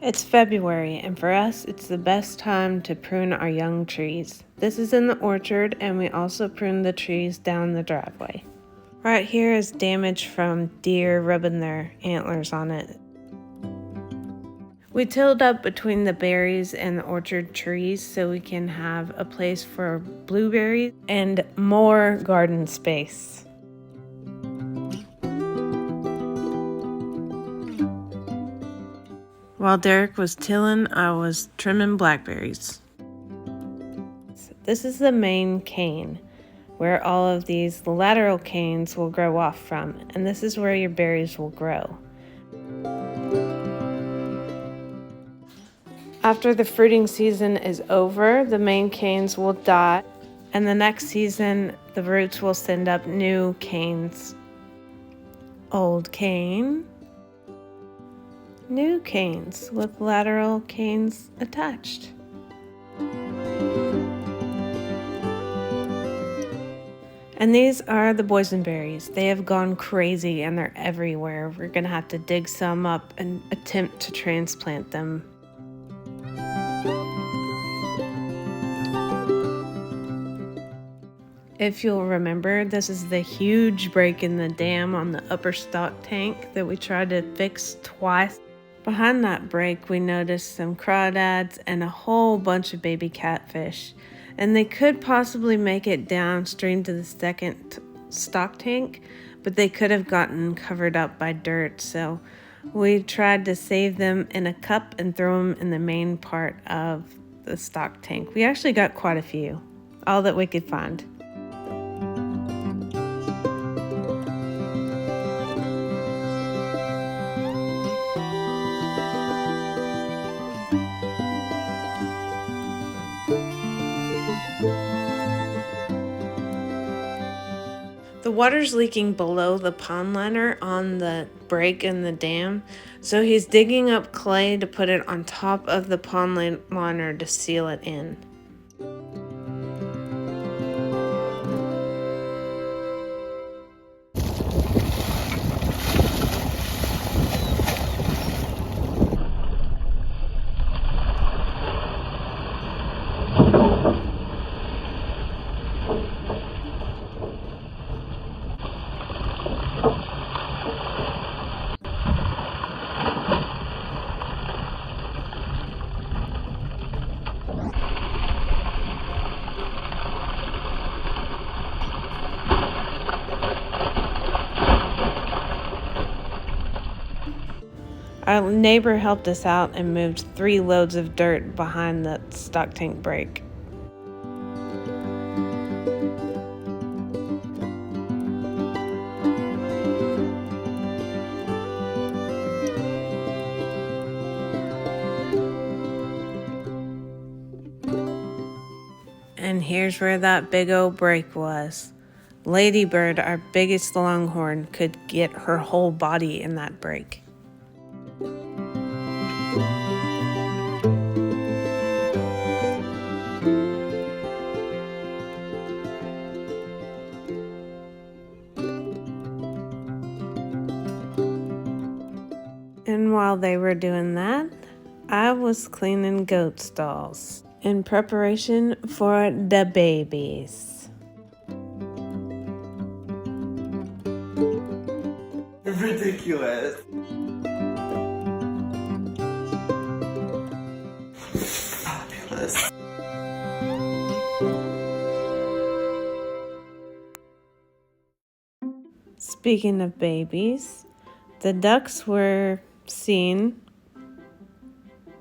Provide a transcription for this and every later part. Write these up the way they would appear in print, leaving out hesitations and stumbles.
It's February, and for us, it's the best time to prune our young trees. This is in the orchard, and we also prune the trees down the driveway. Right here is damage from deer rubbing their antlers on it. We tilled up between the berries and the orchard trees so we can have a place for blueberries and more garden space. While Derek was tilling, I was trimming blackberries. This is the main cane, where all of these lateral canes will grow off from, and this is where your berries will grow. After the fruiting season is over, the main canes will die, and the next season, the roots will send up new canes. Old cane, new canes with lateral canes attached. And these are the boysenberries. They have gone crazy and they're everywhere. We're gonna have to dig some up and attempt to transplant them. If you'll remember, this is the huge break in the dam on the upper stock tank that we tried to fix twice. Behind that break, we noticed some crawdads and a whole bunch of baby catfish. And they could possibly make it downstream to the second stock tank, but they could have gotten covered up by dirt. So we tried to save them in a cup and throw them in the main part of the stock tank. We actually got quite a few, all that we could find. The water's leaking below the pond liner on the break in the dam, so he's digging up clay to put it on top of the pond liner to seal it in. Our neighbor helped us out and moved 3 loads of dirt behind the stock tank break. And here's where that big old break was. Ladybird, our biggest longhorn, could get her whole body in that break. And while they were doing that, I was cleaning goat stalls in preparation for the babies. Ridiculous. Fabulous. Speaking of babies, the ducks were seen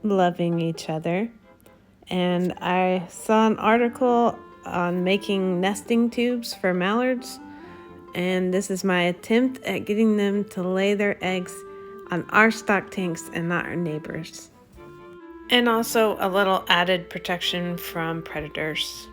loving each other, and I saw an article on making nesting tubes for mallards, and this is my attempt at getting them to lay their eggs on our stock tanks and not our neighbors. And also a little added protection from predators.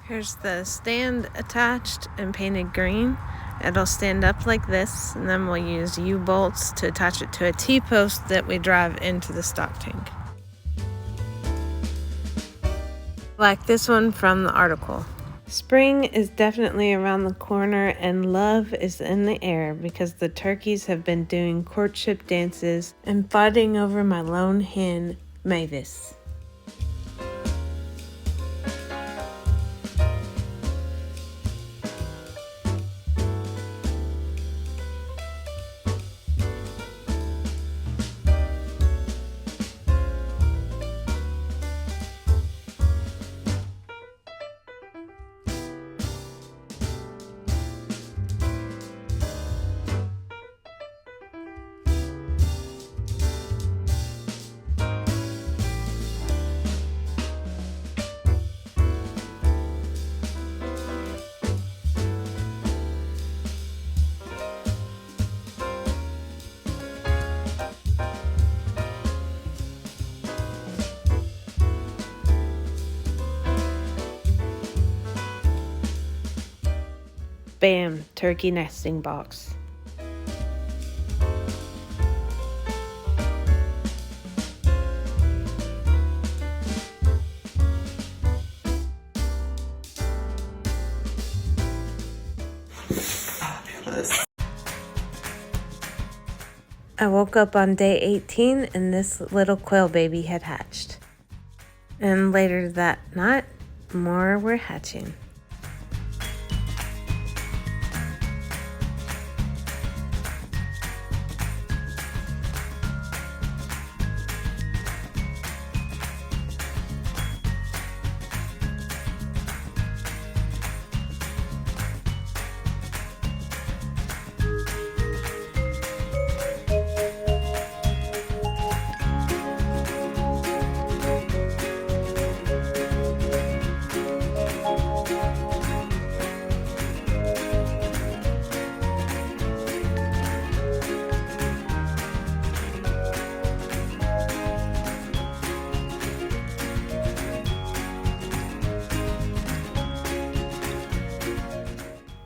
Here's the stand attached and painted green. It'll stand up like this, and then we'll use U-bolts to attach it to a T-post that we drive into the stock tank. Like this one from the article. Spring is definitely around the corner and love is in the air because the turkeys have been doing courtship dances and fighting over my lone hen, Mavis. Bam, turkey nesting box. Fabulous. I woke up on day 18 and this little quail baby had hatched. And later that night, more were hatching.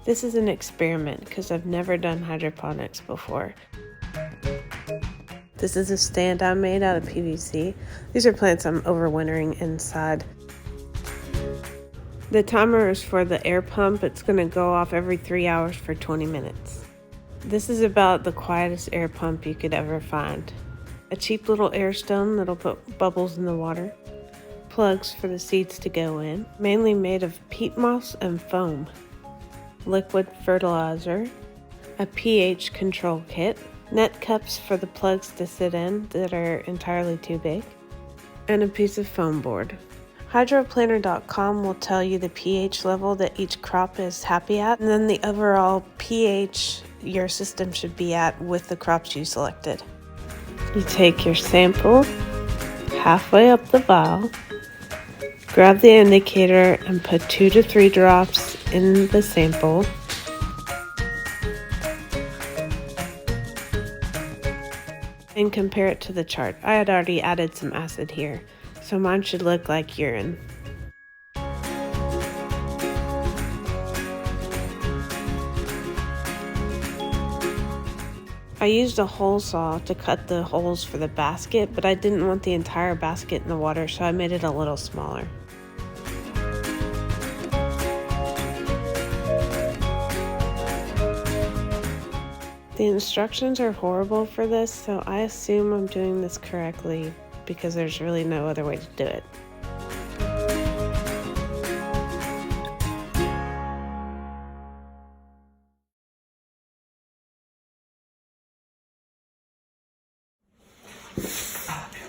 This is an experiment because I've never done hydroponics before. This is a stand I made out of PVC. These are plants I'm overwintering inside. The timer is for the air pump. It's going to go off every 3 hours for 20 minutes. This is about the quietest air pump you could ever find. A cheap little air stone that'll put bubbles in the water. Plugs for the seeds to go in, mainly made of peat moss and foam. Liquid fertilizer, a pH control kit, net cups for the plugs to sit in that are entirely too big, and a piece of foam board. Hydroplanner.com will tell you the pH level that each crop is happy at, and then the overall pH your system should be at with the crops you selected. You take your sample halfway up the vial, grab the indicator and put 2 to 3 drops in the sample. And compare it to the chart. I had already added some acid here, so mine should look like urine. I used a hole saw to cut the holes for the basket, but I didn't want the entire basket in the water, so I made it a little smaller. The instructions are horrible for this, so I assume I'm doing this correctly because there's really no other way to do it.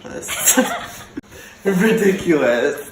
Fabulous. Ridiculous.